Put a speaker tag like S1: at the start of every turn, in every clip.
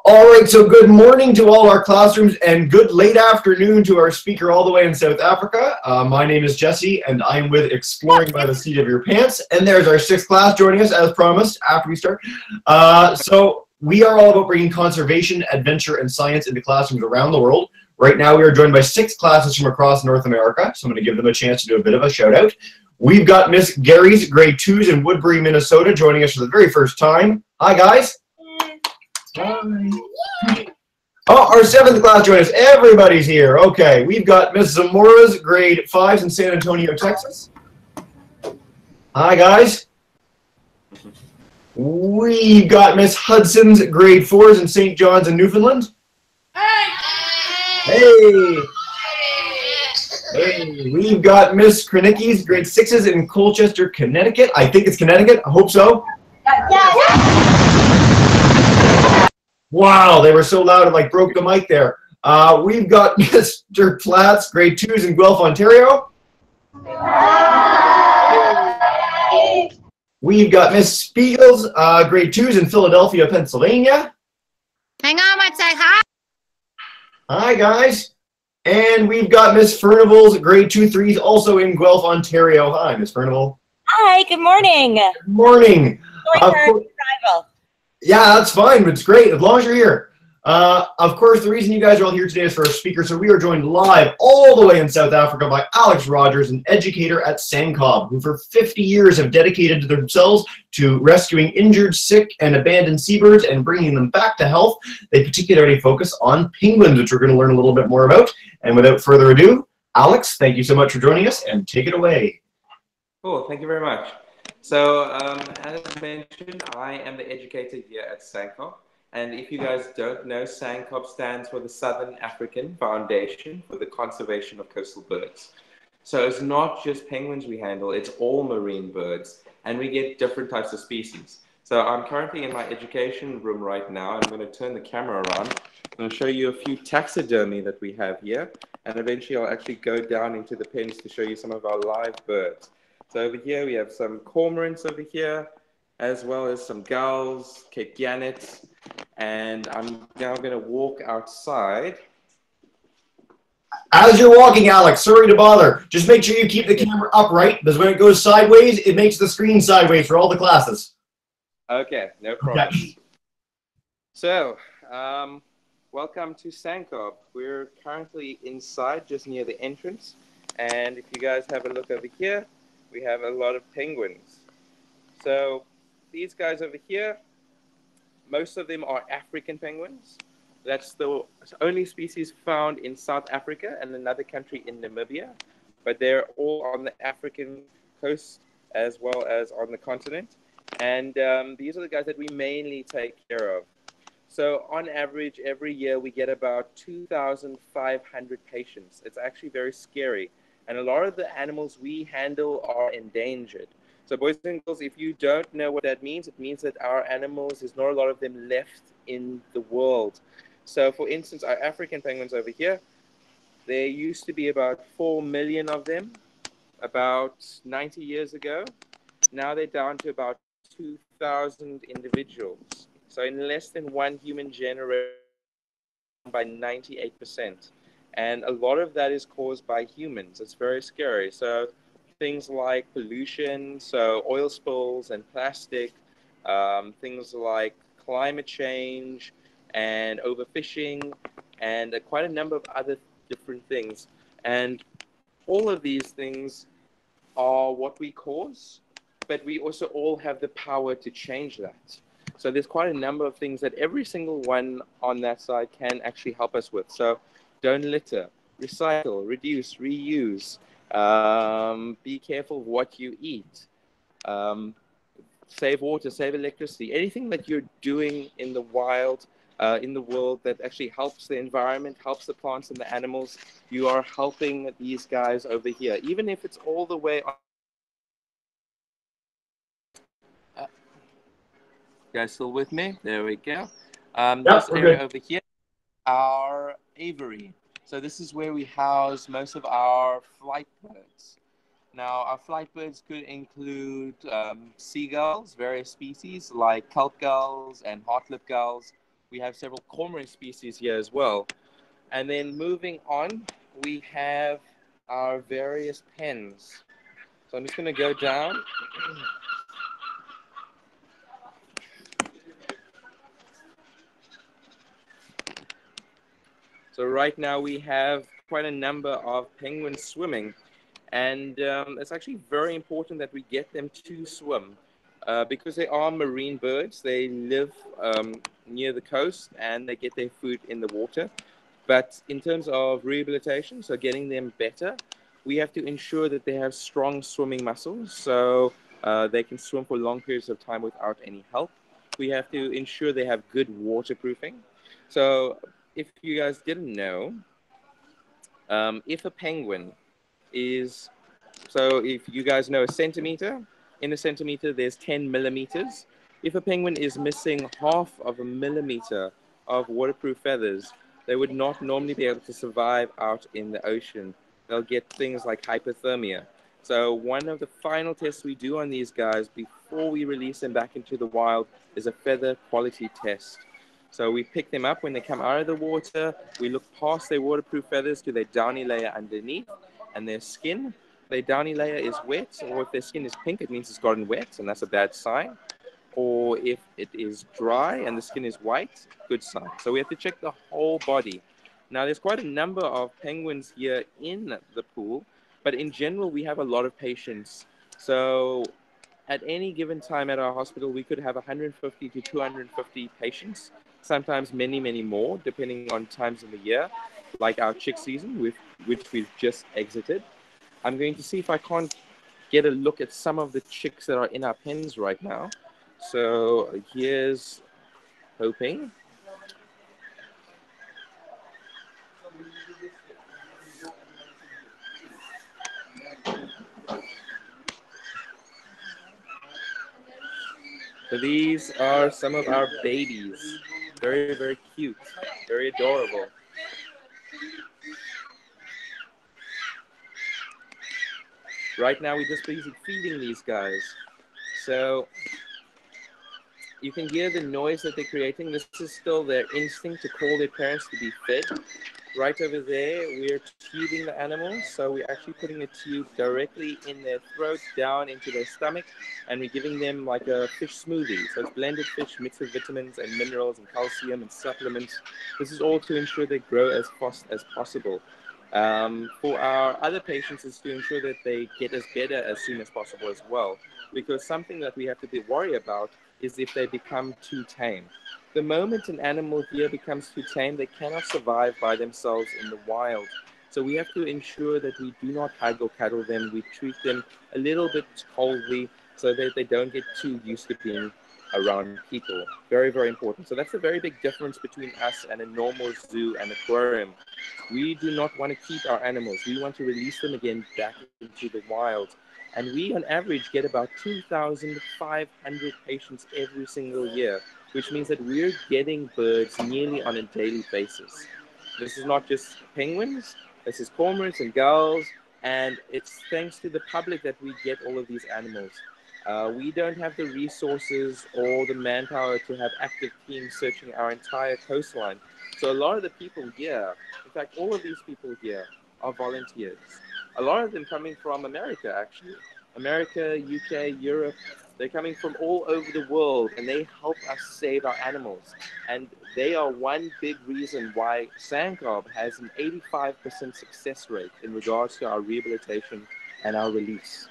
S1: All right, so good morning to all our classrooms and good late afternoon to our speaker all the way in South Africa. My name is Jesse and I'm with Exploring by the Seat of Your Pants. And there's our sixth class joining us as promised after we start. So we are all about bringing conservation, adventure, and science into classrooms around the world. Right now we are joined by 6 classes from across North America, so I'm going to give them a chance to do a bit of a shout out. We've got Miss Gary's grade 2s in Woodbury, Minnesota joining us for the very first time. Hi guys. Hi. Oh, our 7th class joining us. Everybody's here. Okay, we've got Miss Zamora's grade 5s in San Antonio, Texas. Hi guys. We've got Miss Hudson's grade 4s in St. John's in Newfoundland. Hey. Hey, we've got Miss Krenicki's grade 6s in Colchester, Connecticut. I think it's Connecticut. I hope so. Wow, they were so loud it like broke the mic there. We've got Mr. Platt's grade 2s in Guelph, Ontario. We've got Miss Spiegel's grade 2s in Philadelphia, Pennsylvania.
S2: Hang on one sec. Hi.
S1: Hi, guys. And we've got Miss Furnival's grade 2-3s also in Guelph, Ontario. Hi, Miss Furnival.
S3: Hi, good morning.
S1: Good morning. Yeah, that's fine. It's great as long as you're here. Of course, the reason you guys are all here today is for a speaker. So we are joined live all the way in South Africa by Alex Rogers, an educator at SANCCOB, who for 50 years have dedicated themselves to rescuing injured, sick, and abandoned seabirds and bringing them back to health. They particularly focus on penguins, which we're going to learn a little bit more about. And without further ado, Alex, thank you so much for joining us, and take it away.
S4: Cool, thank you very much. So, as mentioned, I am the educator here at SANCCOB. And if you guys don't know, SANCCOB stands for the Southern African Foundation for the Conservation of Coastal Birds. So it's not just penguins we handle, it's all marine birds. And we get different types of species. So I'm currently in my education room right now. I'm going to turn the camera around. I'm going to show you a few taxidermy that we have here. And eventually I'll actually go down into the pens to show you some of our live birds. So over here we have some cormorants over here, as well as some gulls, Cape gannets. And I'm now going to walk outside.
S1: As you're walking, Alex, sorry to bother. Just make sure you keep the camera upright, because when it goes sideways, it makes the screen sideways for all the classes.
S4: Okay, no problem.
S1: Okay.
S4: So, welcome to SANCCOB. We're currently inside, just near the entrance. And if you guys have a look over here, we have a lot of penguins. So, these guys over here, most of them are African penguins. That's the only species found in South Africa and another country in Namibia. But they're all on the African coast as well as on the continent. And these are the guys that we mainly take care of. So on average, every year we get about 2,500 patients. It's actually very scary. And a lot of the animals we handle are endangered. So boys and girls, if you don't know what that means, it means that our animals, there's not a lot of them left in the world. So for instance, our African penguins over here, there used to be about 4 million of them about 90 years ago. Now they're down to about 2,000 individuals. So in less than one human generation, by 98%. And a lot of that is caused by humans. It's very scary. So things like pollution, so oil spills and plastic, things like climate change and overfishing, and quite a number of other different things. And all of these things are what we cause, but we also all have the power to change that. So there's quite a number of things that every single one on that side can actually help us with. So don't litter, recycle, reduce, reuse, be careful what you eat, save water, save electricity, anything that you're doing in the wild, in the world that actually helps the environment, helps the plants and the animals, you are helping these guys over here, even if it's all the way on. You guys still with me? There we go. This area over here, our aviary. So this is where we house most of our flight birds. Now, our flight birds could include seagulls, various species like kelp gulls and heartlip gulls, We have several cormorant species here as well. And then moving on, we have our various pens. So I'm just going to go down. So right now we have quite a number of penguins swimming. And it's actually very important that we get them to swim because they are marine birds. They live near the coast and they get their food in the water. But in terms of rehabilitation, so getting them better, we have to ensure that they have strong swimming muscles so they can swim for long periods of time without any help. We have to ensure they have good waterproofing. So if you guys didn't know, if a penguin is, so if you guys know a centimeter, in a centimeter there's 10 millimeters. If a penguin is missing half of a millimeter of waterproof feathers, they would not normally be able to survive out in the ocean. They'll get things like hypothermia. So one of the final tests we do on these guys before we release them back into the wild is a feather quality test. So we pick them up when they come out of the water. We look past their waterproof feathers to their downy layer underneath and their skin. Their downy layer is wet, or if their skin is pink, it means it's gotten wet, and that's a bad sign. Or if it is dry and the skin is white, good sign. So we have to check the whole body. Now, there's quite a number of penguins here in the pool, but in general, we have a lot of patients. So at any given time at our hospital, we could have 150 to 250 patients, sometimes many, many more, depending on times of the year, like our chick season, which we've just exited. I'm going to see if I can't get a look at some of the chicks that are in our pens right now. So here's hoping. So these are some of our babies. Very, very cute. Very adorable. Right now, we're just busy feeding these guys. So you can hear the noise that they're creating. This is still their instinct to call their parents to be fed. Right over there, we're tubing the animals. So we're actually putting a tube directly in their throat, down into their stomach, and we're giving them like a fish smoothie. So it's blended fish mixed with vitamins and minerals and calcium and supplements. This is all to ensure they grow as fast as possible. For our other patients, is to ensure that they get as better as soon as possible as well. Because something that we have to be worried about is if they become too tame. The moment an animal here becomes too tame, they cannot survive by themselves in the wild. So we have to ensure that we do not hug or cuddle them. We treat them a little bit coldly so that they don't get too used to being around people. Very, very important. So that's a very big difference between us and a normal zoo and aquarium. We do not want to keep our animals. We want to release them again back into the wild. And we, on average, get about 2,500 patients every single year, which means that we're getting birds nearly on a daily basis. This is not just penguins, this is cormorants and gulls, and it's thanks to the public that we get all of these animals. We don't have the resources or the manpower to have active teams searching our entire coastline. So a lot of the people here, in fact, all of these people here are volunteers. A lot of them coming from America, actually. America, UK, Europe, they're coming from all over the world and they help us save our animals. And they are one big reason why SANCCOB has an 85% success rate in regards to our rehabilitation and our release.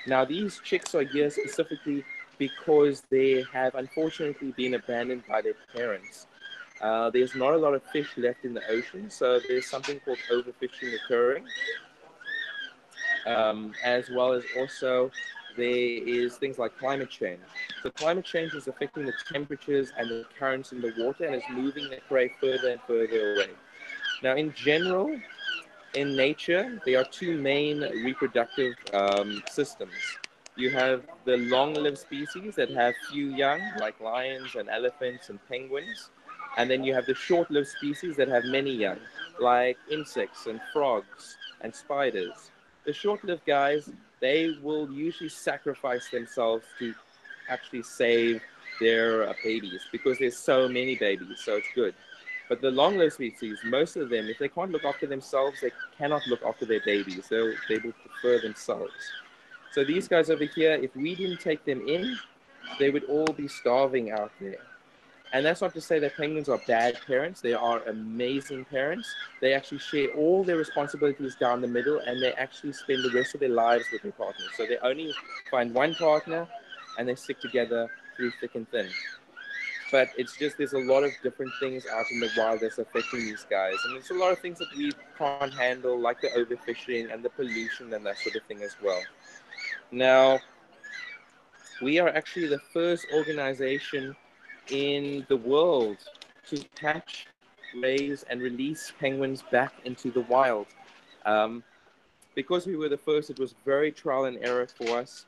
S4: Now, these chicks are here specifically because they have unfortunately been abandoned by their parents. There's not a lot of fish left in the ocean, so there's something called overfishing occurring. As well as also there is things like climate change. So climate change is affecting the temperatures and the currents in the water and is moving the prey further and further away. Now, in general, in nature, there are two main reproductive systems. You have the long-lived species that have few young, like lions and elephants and penguins. And then you have the short-lived species that have many young, like insects and frogs and spiders. The short-lived guys, they will usually sacrifice themselves to actually save their babies because there's so many babies, so it's good. But the long-lived species, most of them, if they can't look after themselves, they cannot look after their babies. They will prefer themselves. So these guys over here, if we didn't take them in, they would all be starving out there. And that's not to say that penguins are bad parents. They are amazing parents. They actually share all their responsibilities down the middle, and they actually spend the rest of their lives with their partners. So they only find one partner, and they stick together through thick and thin. But it's just there's a lot of different things out in the wild that's affecting these guys. And there's a lot of things that we can't handle, like the overfishing and the pollution and that sort of thing as well. Now, we are actually the first organization in the world to catch, raise, and release penguins back into the wild. Because we were the first, it was very trial and error for us.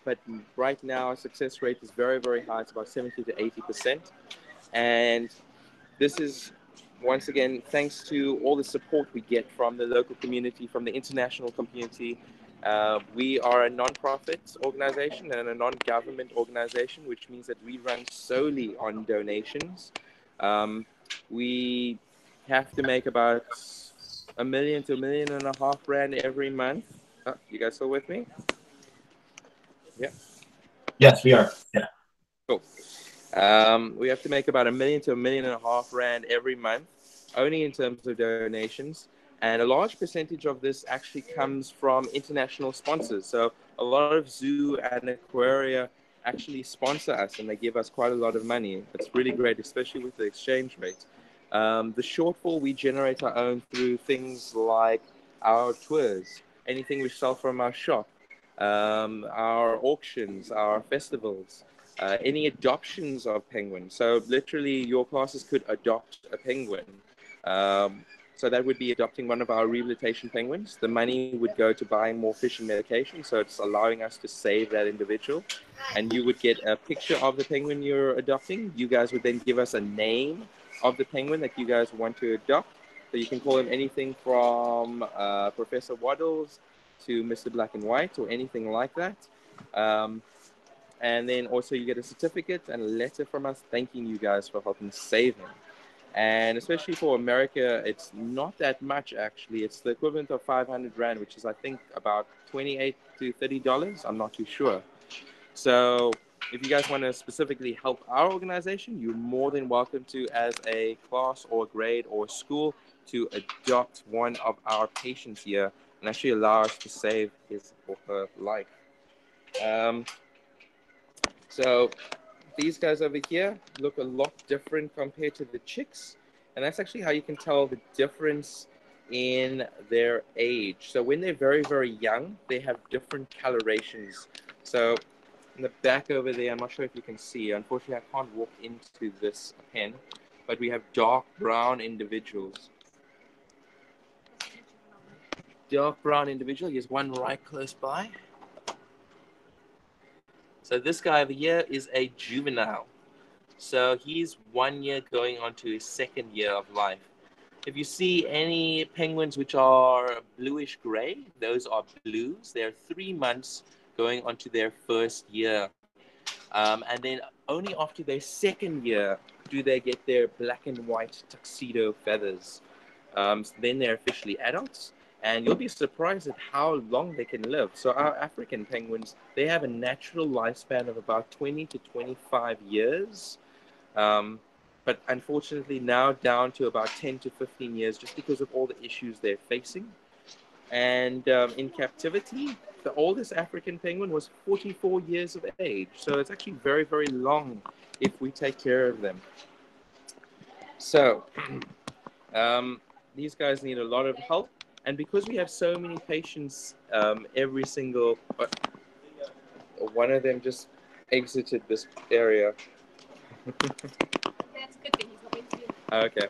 S4: But right now, our success rate is very, very high. It's about 70 to 80%. And this is, once again, thanks to all the support we get from the local community, from the international community. We are a non-profit organization and a non-government organization, which means that we run solely on donations. We have to make about $1 million to $1.5 million every month. Oh, you guys still with me? Yeah.
S1: Yes, we are. Yeah.
S4: Cool. We have to make about $1 million to $1.5 million every month, only in terms of donations. And a large percentage of this actually comes from international sponsors. So a lot of zoo and aquaria actually sponsor us, and they give us quite a lot of money. It's really great, especially with the exchange rate. The shortfall, we generate our own through things like our tours, anything we sell from our shop, our auctions, our festivals, any adoptions of penguins. So literally your classes could adopt a penguin. So that would be adopting one of our rehabilitation penguins. The money would go to buying more fish and medication. So it's allowing us to save that individual. And you would get a picture of the penguin you're adopting. You guys would then give us a name of the penguin that you guys want to adopt. So you can call him anything from Professor Waddles to Mr. Black and White or anything like that. And then also you get a certificate and a letter from us thanking you guys for helping save him. And especially for America, it's not that much actually. It's the equivalent of 500 Rand, which is I think about $28 to $30. I'm not too sure. So if you guys want to specifically help our organization, you're more than welcome to, as a class or a grade or a school, to adopt one of our patients here and actually allow us to save his or her life. So these guys over here look a lot different compared to the chicks. And that's actually how you can tell the difference in their age. So when they're very, very young, they have different colorations. So in the back over there, I'm not sure if you can see. Unfortunately, I can't walk into this pen. But we have dark brown individuals. Dark brown individual. Here's one right close by. So this guy over here is a juvenile. So he's 1 year going on to his second year of life. If you see any penguins which are bluish gray, those are blues. They're 3 months going on to their first year. And then only after their second year do they get their black and white tuxedo feathers. Then they're officially adults. And you'll be surprised at how long they can live. So our African penguins, they have a natural lifespan of about 20 to 25 years. But unfortunately now down to about 10 to 15 years just because of all the issues they're facing. And in captivity, the oldest African penguin was 44 years of age. So it's actually very, very long if we take care of them. So these guys need a lot of help. And because we have so many patients, every single... one of them just exited this area.
S2: That's good that he's helping you.
S4: Okay.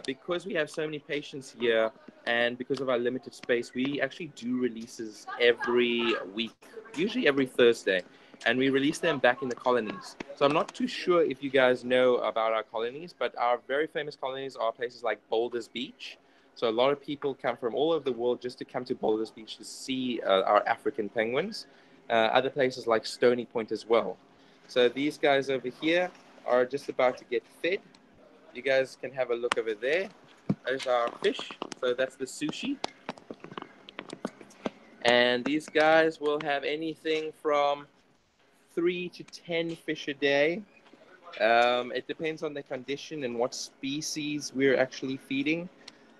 S4: Because we have so many patients here and because of our limited space, we actually do releases every week, usually every Thursday, and we release them back in the colonies. So I'm not too sure if you guys know about our colonies, but our very famous colonies are places like Boulders Beach. So a lot of people come from all over the world just to come to Boulders Beach to see our African penguins. other places like Stony Point as well. So these guys over here are just about to get fed. You guys can have a look over there. There's our fish. So that's the sushi. And these guys will have anything from 3 to 10 fish a day. It depends on the condition and what species we're actually feeding.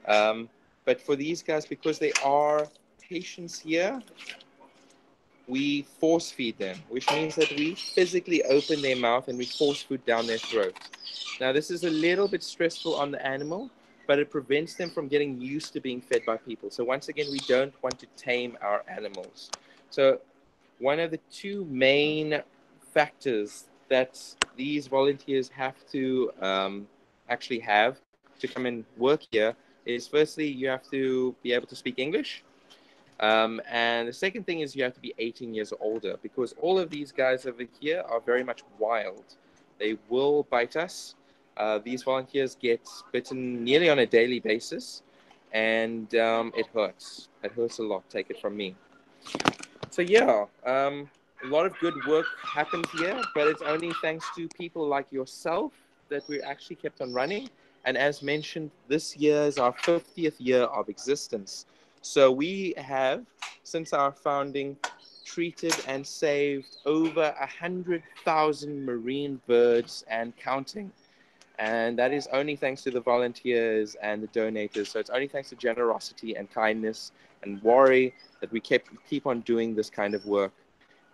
S4: But for these guys, because they are patients here, we force feed them, which means that we physically open their mouth and we force food down their throat. Now, this is a little bit stressful on the animal, but it prevents them from getting used to being fed by people. So once again, we don't want to tame our animals. So one of the two main factors that these volunteers have to actually have to come and work here is, firstly, you have to be able to speak English. And the second thing is you have to be 18 years or older, because all of these guys over here are very much wild. They will bite us. These volunteers get bitten nearly on a daily basis, and it hurts. It hurts a lot, take it from me. So yeah, a lot of good work happened here, but it's only thanks to people like yourself that we actually kept on running. And as mentioned, this year is our 50th year of existence. So we have, since our founding, treated and saved over 100,000 marine birds and counting. And that is only thanks to the volunteers and the donators. So it's only thanks to generosity and kindness and worry that we keep on doing this kind of work.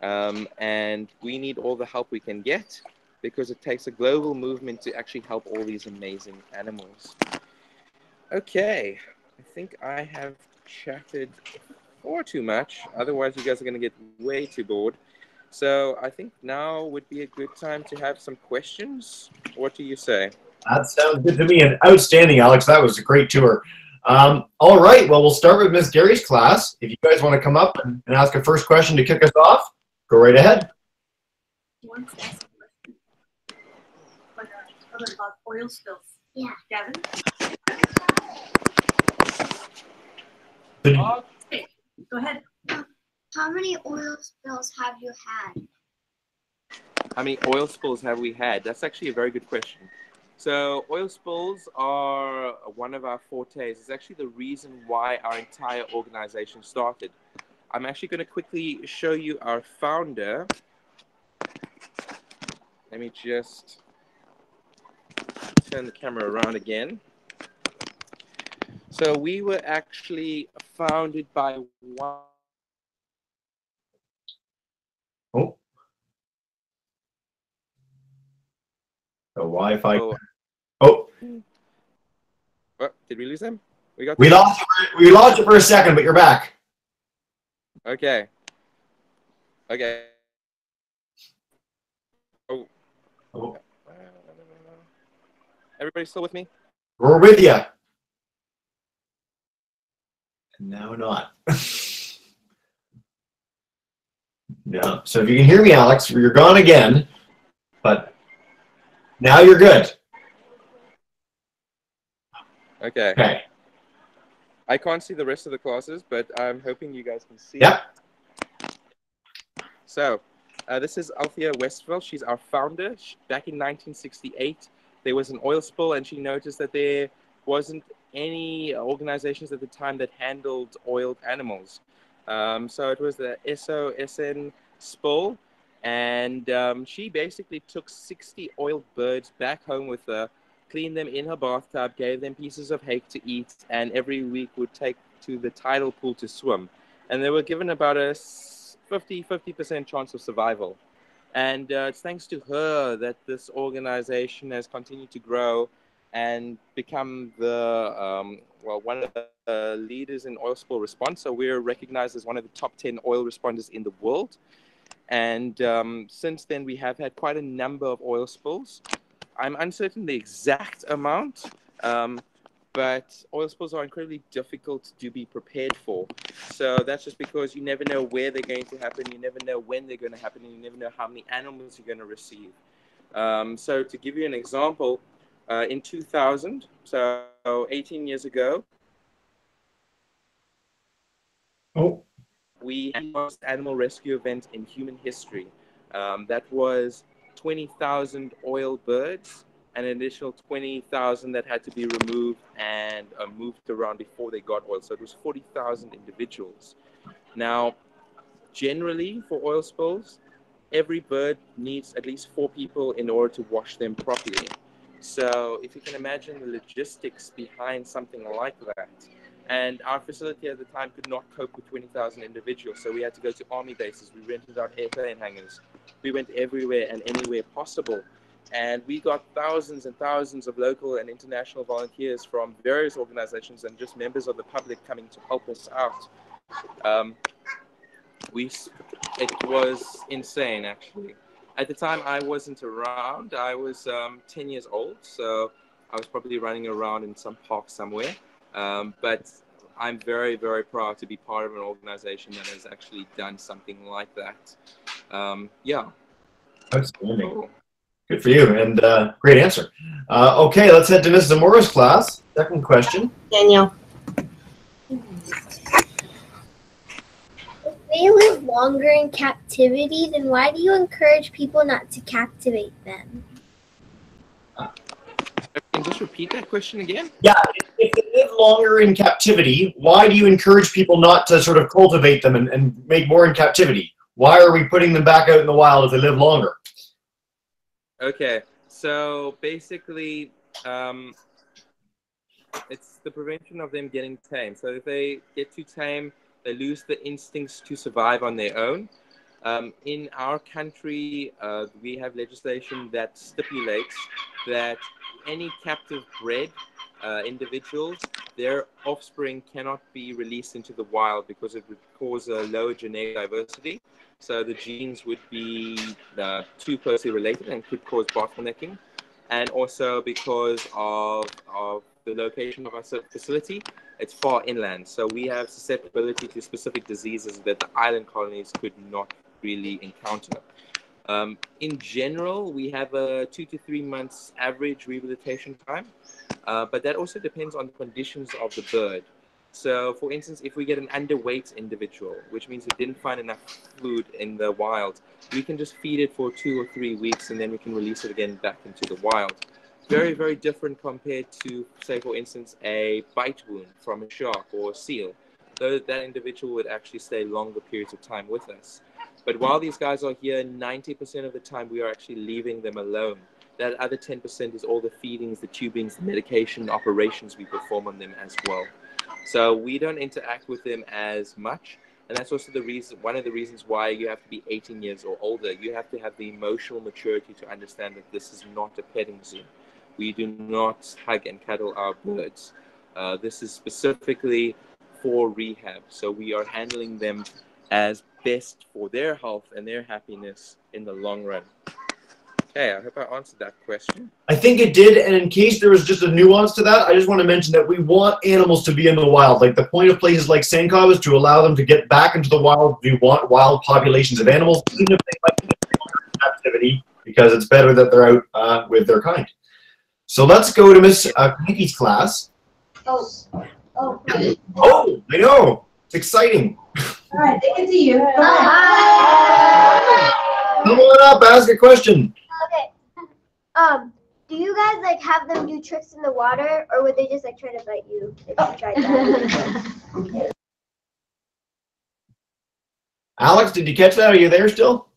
S4: And we need all the help we can get, because it takes a global movement to actually help all these amazing animals. Okay, I think I have chatted far too much. Otherwise, you guys are going to get way too bored. So I think now would be a good time to have some questions. What do you say?
S1: That sounds good to me, and outstanding, Alex. That was a great tour. All right, well, we'll start with Miss Gary's class. If you guys want to come up and ask a first question to kick us off, go right ahead.
S3: Who wants to ask a question? About oil spills. Yeah. Gavin? Okay, go ahead.
S2: How many oil spills have you had?
S4: How many oil spills have we had? That's actually a very good question. So oil spills are one of our fortes. It's actually the reason why our entire organization started. I'm actually going to quickly show you our founder. Let me just turn the camera around again. So we were actually founded by one.
S1: Oh. The Wi-Fi.
S4: Oh.
S1: Oh.
S4: Did we lose them?
S1: We lost you for a second, but you're back.
S4: Okay. Okay. Oh.
S1: Oh.
S4: Everybody still with me?
S1: We're with you. And now not. No. So if you can hear me, Alex, you're gone again, but now you're good.
S4: Okay.
S1: Okay.
S4: I can't see the rest of the classes, but I'm hoping you guys can see.
S1: Yep.
S4: So, this is Alia Westville. She's our founder. Back in 1968, there was an oil spill, and she noticed that there wasn't any organizations at the time that handled oiled animals. So it was the SOSN spill, and she basically took 60 oiled birds back home with her, cleaned them in her bathtub, gave them pieces of hake to eat, and every week would take to the tidal pool to swim. And they were given about a 50% chance of survival. And it's thanks to her that this organization has continued to grow and become the, one of the leaders in oil spill response. So we're recognized as one of the top 10 oil responders in the world. And since then, we have had quite a number of oil spills. I'm uncertain the exact amount, but oil spills are incredibly difficult to be prepared for. So that's just because you never know where they're going to happen, you never know when they're going to happen, and you never know how many animals you're going to receive. So to give you an example, in 2000, so 18 years ago.
S1: Oh.
S4: we had the most animal rescue event in human history. That was 20,000 oil birds and an additional 20,000 that had to be removed and moved around before they got oil. So it was 40,000 individuals. Now, generally for oil spills, every bird needs at least 4 people in order to wash them properly. So if you can imagine the logistics behind something like that, and our facility at the time could not cope with 20,000 individuals, so we had to go to army bases. We rented out airplane hangars. We went everywhere and anywhere possible. And we got thousands and thousands of local and international volunteers from various organizations and just members of the public coming to help us out. It was insane, actually. At the time, I wasn't around. I was 10 years old, so I was probably running around in some park somewhere. But I'm very, very proud to be part of an organization that has actually done something like that. Yeah.
S1: Outstanding. Cool. Good for you, and great answer. Okay, let's head to Mrs. Amora's class. Second question.
S5: Daniel.
S2: If they live longer in captivity, then why do you encourage people not to captivate them?
S4: Can you just repeat that question again?
S1: Yeah, if they live longer in captivity, why do you encourage people not to sort of cultivate them and make more in captivity? Why are we putting them back out in the wild if they live longer?
S4: Okay, so basically, it's the prevention of them getting tame. So if they get too tame, they lose the instincts to survive on their own. In our country, we have legislation that stipulates that any captive bred individuals, their offspring cannot be released into the wild because it would cause a lower genetic diversity. So the genes would be too closely related and could cause bottlenecking. And also because of the location of our facility, it's far inland. So we have susceptibility to specific diseases that the island colonies could not really encounter. In general, we have a 2 to 3 months average rehabilitation time, but that also depends on the conditions of the bird. So, for instance, if we get an underweight individual, which means it didn't find enough food in the wild, we can just feed it for 2 or 3 weeks and then we can release it again back into the wild. Very, very different compared to, say, for instance, a bite wound from a shark or a seal. Though that individual would actually stay longer periods of time with us. But while these guys are here, 90% of the time we are actually leaving them alone. That other 10% is all the feedings, the tubings, the medication operations we perform on them as well. So we don't interact with them as much. And that's also the reason, one of the reasons why you have to be 18 years or older. You have to have the emotional maturity to understand that this is not a petting zoo. We do not hug and cuddle our birds. This is specifically for rehab. So we are handling them as best for their health and their happiness in the long run. Okay, I hope I answered that question.
S1: I think it did, and in case there was just a nuance to that, I just want to mention that we want animals to be in the wild. Like, the point of places like SANCCOB is to allow them to get back into the wild. We want wild populations of animals, even if they might be in captivity, because it's better that they're out with their kind. So let's go to Miss Nikki's class.
S5: Oh,
S1: I know. It's exciting.
S5: all right, they can see you.
S1: Come on up, ask a question.
S2: Okay. Do you guys like have them do tricks in the water, or would they just like try to bite you if you tried that?
S1: Alex, did you catch that? Are you there still?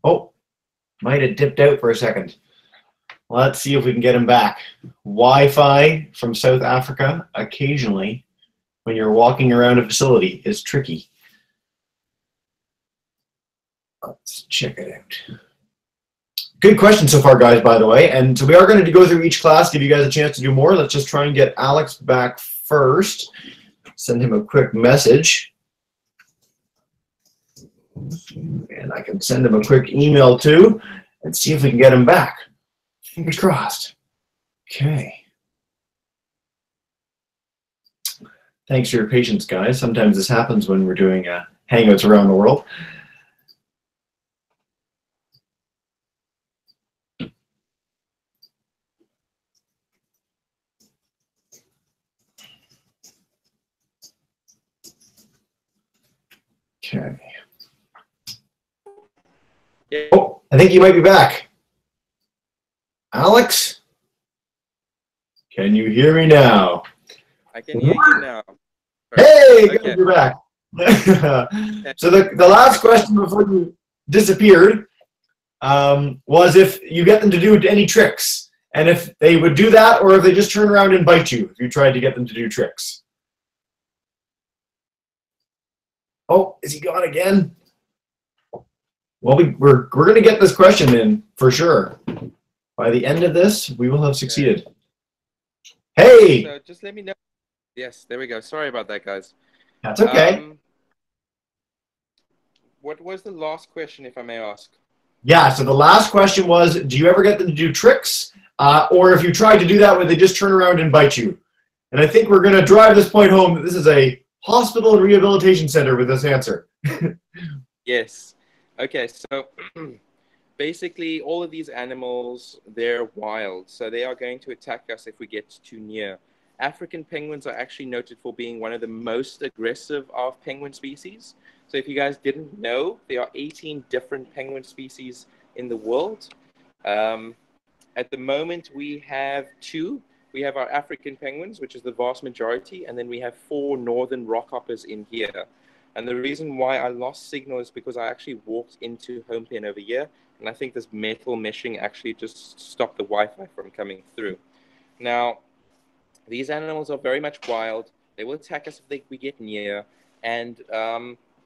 S1: Oh, might have dipped out for a second. Let's see if we can get him back. Wi-Fi from South Africa occasionally when you're walking around a facility is tricky. Let's check it out. Good question so far, guys, by the way. And so we are going to go through each class, give you guys a chance to do more. Let's just try and get Alex back first. Send him a quick message. And I can send him a quick email too and see if we can get him back. Fingers crossed. Okay. Thanks for your patience, guys. Sometimes this happens when we're doing hangouts around the world. Okay.
S4: Yeah,
S1: Oh, I think you might be back. Alex? Can you hear me now?
S4: I can hear you now.
S1: Hey,
S4: Okay.
S1: good, you're back. So the last question before you disappeared was if you get them to do any tricks, and if they would do that, or if they just turn around and bite you if you tried to get them to do tricks. Oh, is he gone again? Well, we're going to get this question in for sure. By the end of this, we will have succeeded. Hey!
S4: So just let me know. Yes, there we go. Sorry about that, guys.
S1: That's okay.
S4: What was the last question, if I may ask?
S1: Yeah, so the last question was, do you ever get them to do tricks? Or if you tried to do that, would they just turn around and bite you? And I think we're going to drive this point home that this is a hospital and rehabilitation center with this answer.
S4: Yes. Okay, so basically all of these animals, they're wild. So they are going to attack us if we get too near. African penguins are actually noted for being one of the most aggressive of penguin species. So if you guys didn't know, there are 18 different penguin species in the world. At the moment, we have 2. We have our African penguins, which is the vast majority, and then we have 4 northern rockhoppers in here. And the reason why I lost signal is because I actually walked into home pen over here, and I think this metal meshing actually just stopped the Wi-Fi from coming through. Now, these animals are very much wild. They will attack us if we get near. And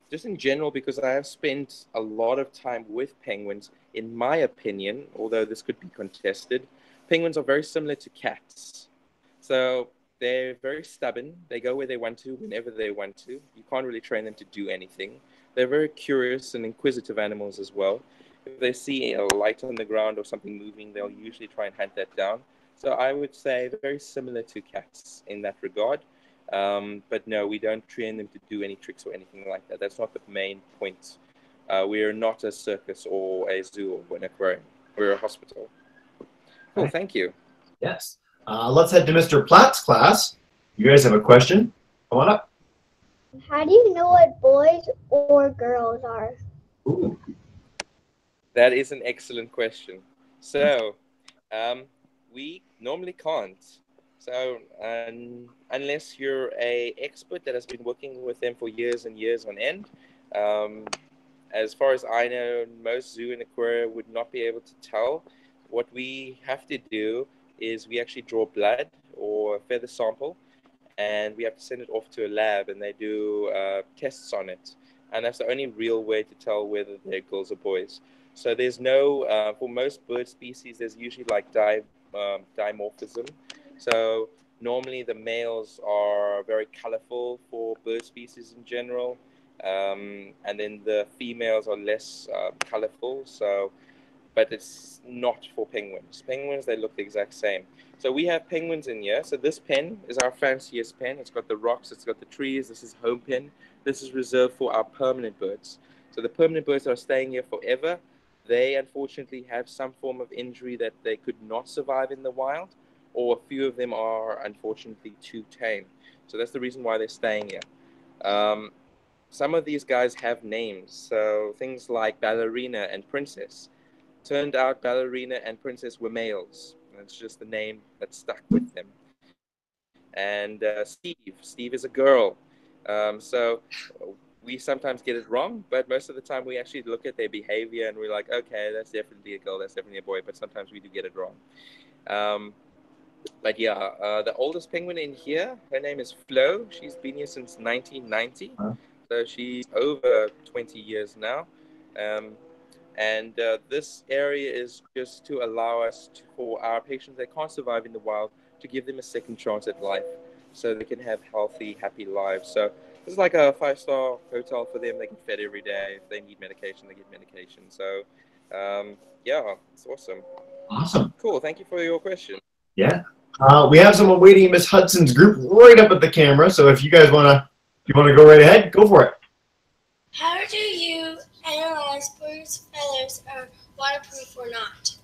S4: just in general, because I have spent a lot of time with penguins, in my opinion, although this could be contested, penguins are very similar to cats. So they're very stubborn. They go where they want to, whenever they want to. You can't really train them to do anything. They're very curious and inquisitive animals as well. If they see a light on the ground or something moving, they'll usually try and hunt that down. So I would say very similar to cats in that regard. But no, we don't train them to do any tricks or anything like that. That's not the main point. We are not a circus or a zoo or an aquarium. We're a hospital. Cool, thank you.
S1: Yes. Let's head to Mr. Platt's class. You guys have a question? Come on up.
S2: How do you know what boys or girls are?
S1: Ooh.
S4: That is an excellent question. So, we normally can't. So, unless you're an expert that has been working with them for years and years on end, as far as I know, most zoo and aquaria would not be able to tell. What we have to do is we actually draw blood or a feather sample, and we have to send it off to a lab, and they do tests on it. And that's the only real way to tell whether they're girls or boys. So there's no, for most bird species, there's usually like dimorphism. So normally the males are very colorful for bird species in general. And then the females are less colorful. So, but it's not for penguins. Penguins, they look the exact same. So we have penguins in here. So this pen is our fanciest pen. It's got the rocks, it's got the trees. This is home pen. This is reserved for our permanent birds. So the permanent birds are staying here forever. They unfortunately have some form of injury that they could not survive in the wild, or a few of them are unfortunately too tame. So that's the reason why they're staying here. Some of these guys have names. So things like Ballerina and Princess. Turned out Ballerina and Princess were males. That's just the name that stuck with them. And Steve is a girl. So we sometimes get it wrong, but most of the time we actually look at their behavior and we're like, okay, that's definitely a girl, that's definitely a boy, but sometimes we do get it wrong. But yeah, the oldest penguin in here, her name is Flo. She's been here since 1990. So she's over 20 years now. And this area is just to allow us, for our patients that can't survive in the wild, to give them a second chance at life so they can have healthy, happy lives. So this is like a 5-star hotel for them. They get fed every day. If they need medication, they get medication. So yeah, it's awesome.
S1: Awesome.
S4: Cool. Thank you for your question.
S1: Yeah. We have someone waiting in Miss Hudson's group right up at the camera. So if you guys want to go right ahead, go for it.
S6: How do you analyze birds' feathers are waterproof or not?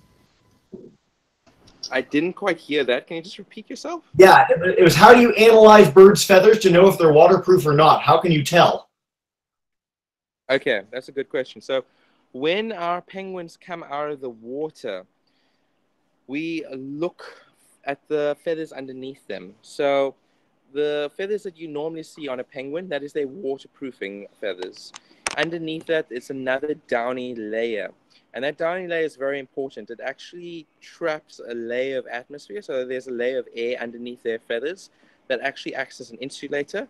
S4: I didn't quite hear that. Can you just repeat yourself?
S1: Yeah, it was how do you analyze birds' feathers to know if they're waterproof or not? How can you tell?
S4: Okay, that's a good question. So when our penguins come out of the water, we look at the feathers underneath them. So the feathers that you normally see on a penguin, that is their waterproofing feathers. Underneath that is another downy layer. And that downy layer is very important. It actually traps a layer of atmosphere. So there's a layer of air underneath their feathers that actually acts as an insulator,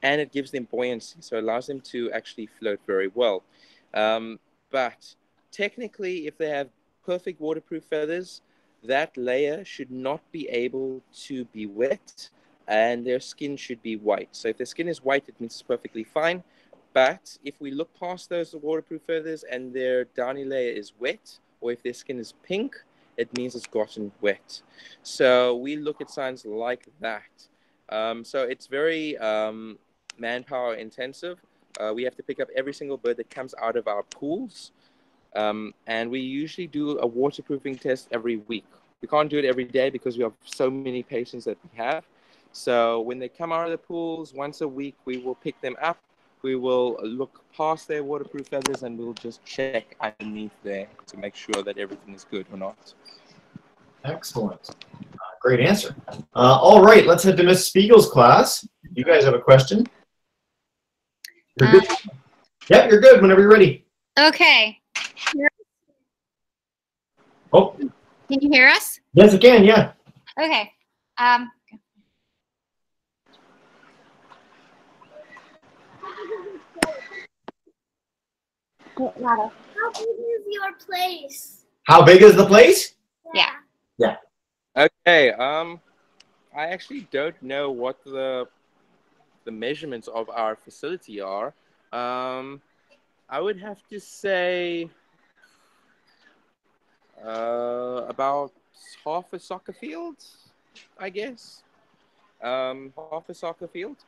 S4: and it gives them buoyancy. So it allows them to actually float very well. But technically, if they have perfect waterproof feathers, that layer should not be able to be wet, and their skin should be white. So if their skin is white, it means it's perfectly fine. But if we look past those waterproof feathers and their downy layer is wet, or if their skin is pink, it means it's gotten wet. So we look at signs like that. So it's very manpower intensive. We have to pick up every single bird that comes out of our pools. And we usually do a waterproofing test every week. We can't do it every day because we have so many patients that we have. So when they come out of the pools once a week, we will pick them up. We will look past their waterproof feathers and we'll just check underneath there to make sure that everything is good or not.
S1: Excellent. Great answer. All right, let's head to Miss Spiegel's class. You guys have a question? You're good. Yep, you're good whenever you're ready.
S7: Okay.
S1: Oh.
S7: Can you hear us?
S1: Yes, I can, yeah.
S7: Okay.
S6: How big is your place?
S1: How big is the place?
S7: Yeah.
S1: Yeah.
S4: Okay. I actually don't know what the measurements of our facility are. I would have to say about half a soccer field, I guess. Half a soccer field.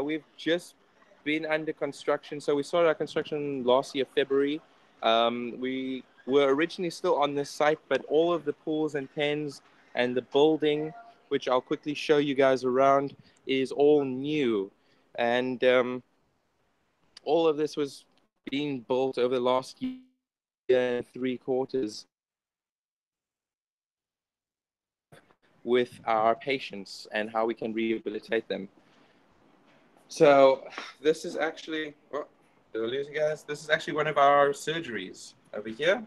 S4: We've just been under construction. So we started our construction last year, February. We were originally still on this site, but all of the pools and pens and the building, which I'll quickly show you guys around, is all new. And all of this was being built over the last year and 3/4 with our patients and how we can rehabilitate them. So this is actually, oh, did I lose you guys? This is actually one of our surgeries over here.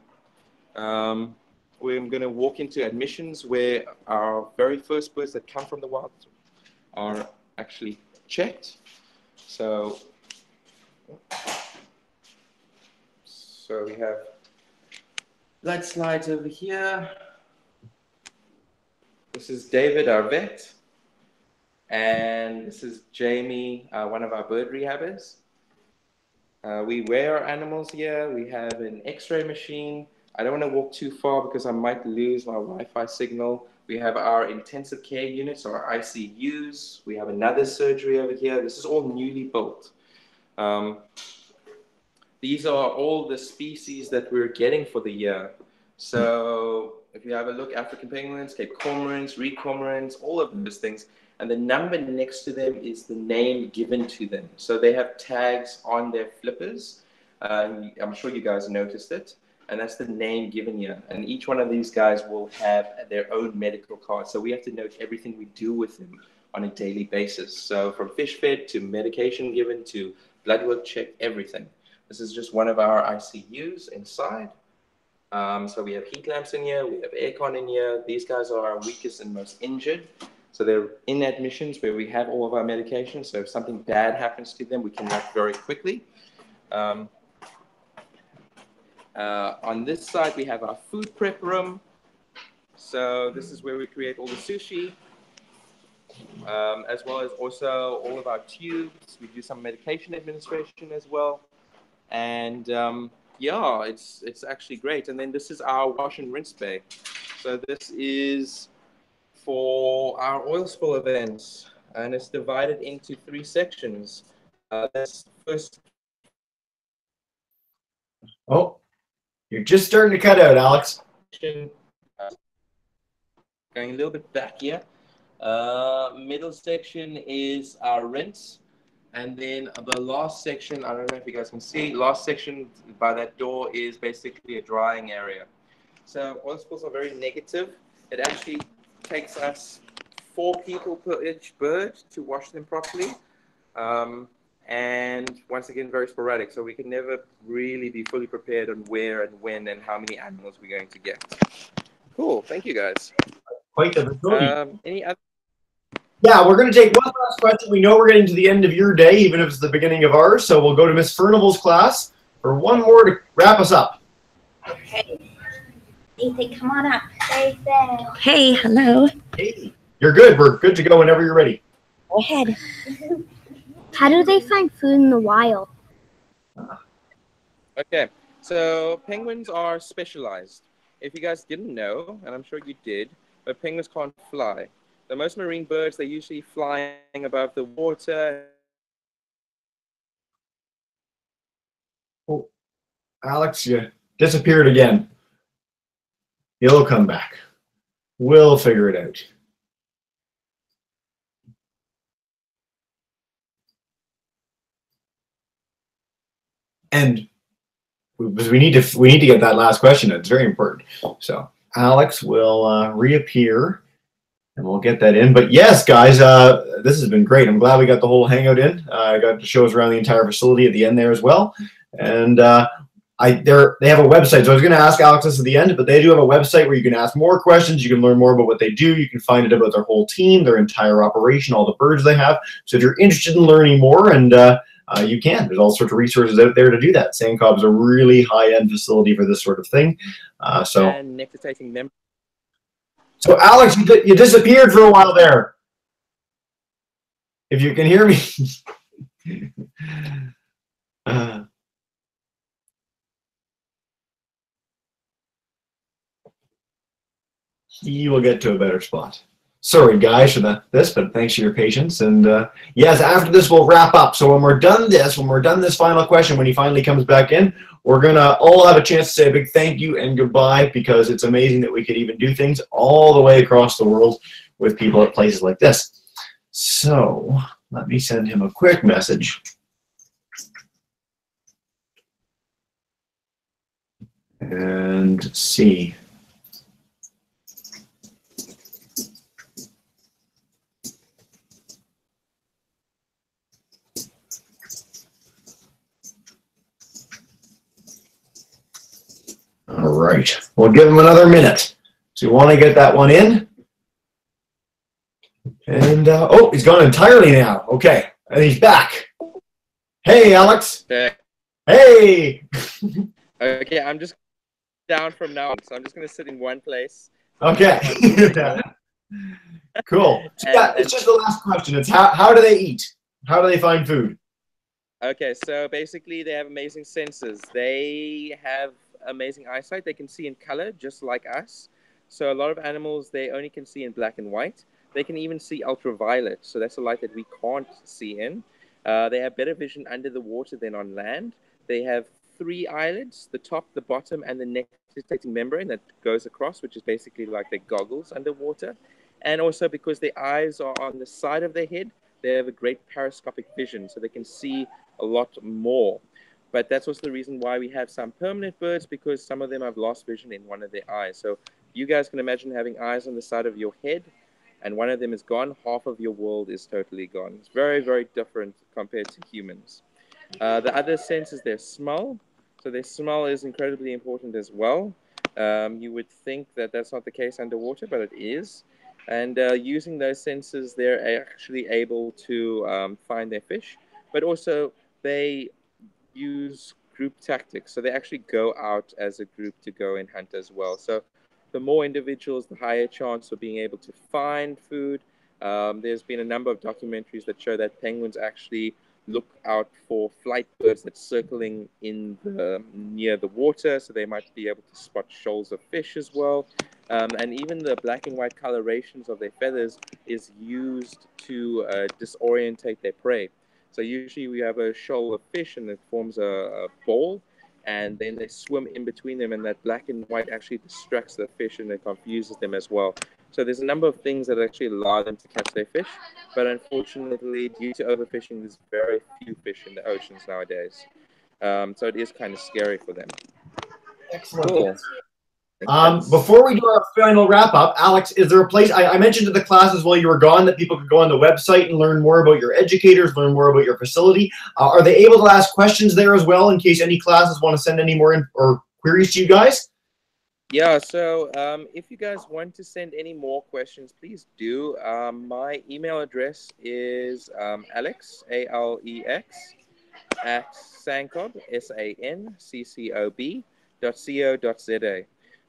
S4: We're going to walk into admissions where our very first birds that come from the wild are actually checked. So we have blood slides over here. This is David, our vet. And this is Jamie, one of our bird rehabbers. We weigh our animals here. We have an x-ray machine. I don't want to walk too far because I might lose my Wi-Fi signal. We have our intensive care units, or our ICUs. We have another surgery over here. This is all newly built. These are all the species that we're getting for the year. So if you have a look, African penguins, Cape cormorants, reed cormorants, all of those things. And the number next to them is the name given to them. So they have tags on their flippers. I'm sure you guys noticed it. And that's the name given here. And each one of these guys will have their own medical card. So we have to note everything we do with them on a daily basis. So from fish fed to medication given to blood work check, everything. This is just one of our ICUs inside. So we have heat lamps in here. We have aircon in here. These guys are our weakest and most injured. So they're in admissions where we have all of our medications. So if something bad happens to them, we can act very quickly. On this side, we have our food prep room. So this is where we create all the sushi, as well as also all of our tubes. We do some medication administration as well. And yeah, it's actually great. And then this is our wash and rinse bay. So this is for our oil spill events, and it's divided into 3 sections. That's first.
S1: Oh, you're just starting to cut out, Alex.
S4: Going a little bit back here. Middle section is our rinse. And then the last section, I don't know if you guys can see, last section by that door is basically a drying area. So oil spills are very negative. It actually takes us 4 people per each bird to wash them properly. And once again, very sporadic. So we can never really be fully prepared on where and when and how many animals we're going to get. Cool. Thank you, guys.
S1: Quite the facility.
S4: Any other?
S1: Yeah, we're going to take one last question. We know we're getting to the end of your day, even if it's the beginning of ours. So we'll go to Miss Furnival's class for one more to wrap us up.
S8: Okay. Ethan, come on up.
S6: Hey, hello.
S1: Hey, you're good. We're good to go whenever you're ready.
S8: Go ahead.
S2: How do they find food in the wild?
S4: Okay, so penguins are specialized. If you guys didn't know, and I'm sure you did, but penguins can't fly. The most marine birds, they're usually flying above the water.
S1: Oh, Alex, you disappeared again. You'll come back. We'll figure it out. And we need to get that last question. It's very important. So Alex will reappear, and we'll get that in. But yes, guys, this has been great. I'm glad we got the whole hangout in. I got to show us around the entire facility at the end there as well. And they have a website. So I was going to ask Alex this at the end, but they do have a website where you can ask more questions. You can learn more about what they do. You can find out about their whole team, their entire operation, all the birds they have. So if you're interested in learning more, and you can. There's all sorts of resources out there to do that. SANCCOB is a really high-end facility for this sort of thing.
S4: And necessitating members.
S1: So Alex, you disappeared for a while there. If you can hear me. He will get to a better spot. Sorry, guys, for this, but thanks for your patience. And yes, after this, we'll wrap up. So when we're done this final question, when he finally comes back in, we're going to all have a chance to say a big thank you and goodbye, because it's amazing that we could even do things all the way across the world with people at places like this. So let me send him a quick message. And see. All right, we'll give him another minute. So you want to get that one in. And, oh, he's gone entirely now. Okay, and he's back. Hey, Alex.
S4: Okay.
S1: Hey.
S4: Okay, I'm just down from now on, so I'm just going to sit in one place.
S1: Okay. Cool. So yeah, it's just the last question. It's how do they eat? How do they find food?
S4: Okay, so basically they have amazing senses. They have amazing eyesight. They can see in color just like us. So a lot of animals, they only can see in black and white. They can even see ultraviolet. So that's a light that we can't see in. They have better vision under the water than on land. They have 3 eyelids, the top, the bottom, and the necessitating membrane that goes across, which is basically like their goggles underwater. And also because their eyes are on the side of their head, they have a great periscopic vision, so they can see a lot more. But that's also the reason why we have some permanent birds, because some of them have lost vision in one of their eyes. So you guys can imagine having eyes on the side of your head, and one of them is gone, half of your world is totally gone. It's very, very different compared to humans. The other sense is their smell. So their smell is incredibly important as well. You would think that that's not the case underwater, but it is. And using those senses, they're actually able to find their fish. But also, they use group tactics. So they actually go out as a group to go and hunt as well. So the more individuals, the higher chance of being able to find food. There's been a number of documentaries that show that penguins actually look out for flight birds that's circling in near the water, so they might be able to spot shoals of fish as well. And even the black and white colorations of their feathers is used to disorientate their prey. So usually we have a shoal of fish and it forms a ball, and then they swim in between them, and that black and white actually distracts the fish and it confuses them as well. So there's a number of things that actually allow them to catch their fish, but unfortunately, due to overfishing, there's very few fish in the oceans nowadays. So it is kind of scary for them.
S1: Excellent.
S4: Cool.
S1: Before we do our final wrap up, Alex, is there a place I mentioned to the classes while you were gone that people could go on the website and learn more about your educators, learn more about your facility? Are they able to ask questions there as well in case any classes want to send any more or queries to you guys?
S4: Yeah, so if you guys want to send any more questions, please do. My email address is Alex, A-L-E-X, at SANCCOB, SANCCOB.co.za.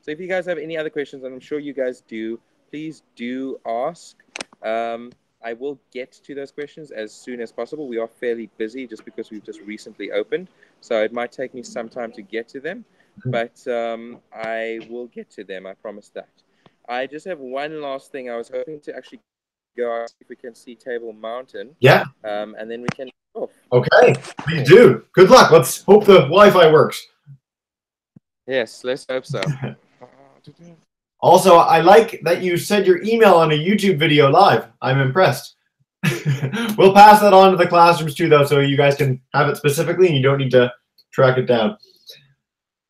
S4: So if you guys have any other questions, and I'm sure you guys do, please do ask. I will get to those questions as soon as possible. We are fairly busy just because we've just recently opened, so it might take me some time to get to them, but I will get to them, I promise that. I just have one last thing. I was hoping to actually go see if we can see Table Mountain.
S1: Yeah.
S4: And then we can off.
S1: Okay, please do. Good luck. Let's hope the Wi-Fi works.
S4: Yes, let's hope so.
S1: Also, I like that you said your email on a YouTube video live. I'm impressed. We'll pass that on to the classrooms too, though, so you guys can have it specifically and you don't need to track it down.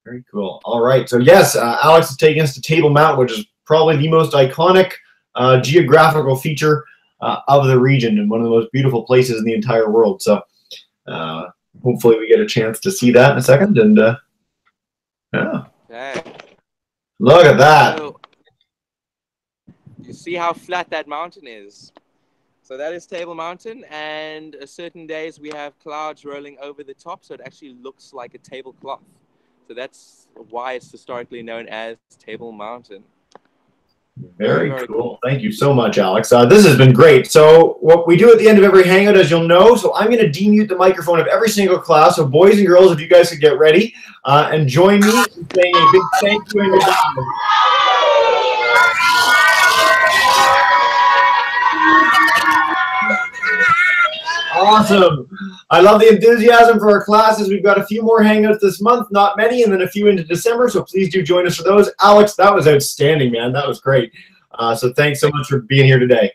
S1: Very cool. All right. So, yes, Alex is taking us to Table Mountain, which is probably the most iconic geographical feature of the region and one of the most beautiful places in the entire world. So, hopefully we get a chance to see that in a second. And, yeah.
S4: Okay.
S1: Look at that.
S4: So, you see how flat that mountain is. So that is Table Mountain, and certain days we have clouds rolling over the top, so it actually looks like a tablecloth. So that's why it's historically known as Table Mountain.
S1: Very cool. Thank you so much, Alex. This has been great. So what we do at the end of every Hangout, as you'll know, so I'm going to demute the microphone of every single class. So boys and girls, if you guys could get ready and join me in saying a big thank you and goodbye. Awesome. I love the enthusiasm for our classes. We've got a few more Hangouts this month, not many, and then a few into December, so please do join us for those. Alex, that was outstanding, man. That was great. So thanks so much for being here today.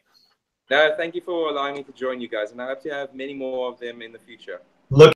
S4: No, thank you for allowing me to join you guys, and I hope to have many more of them in the future.
S1: Looking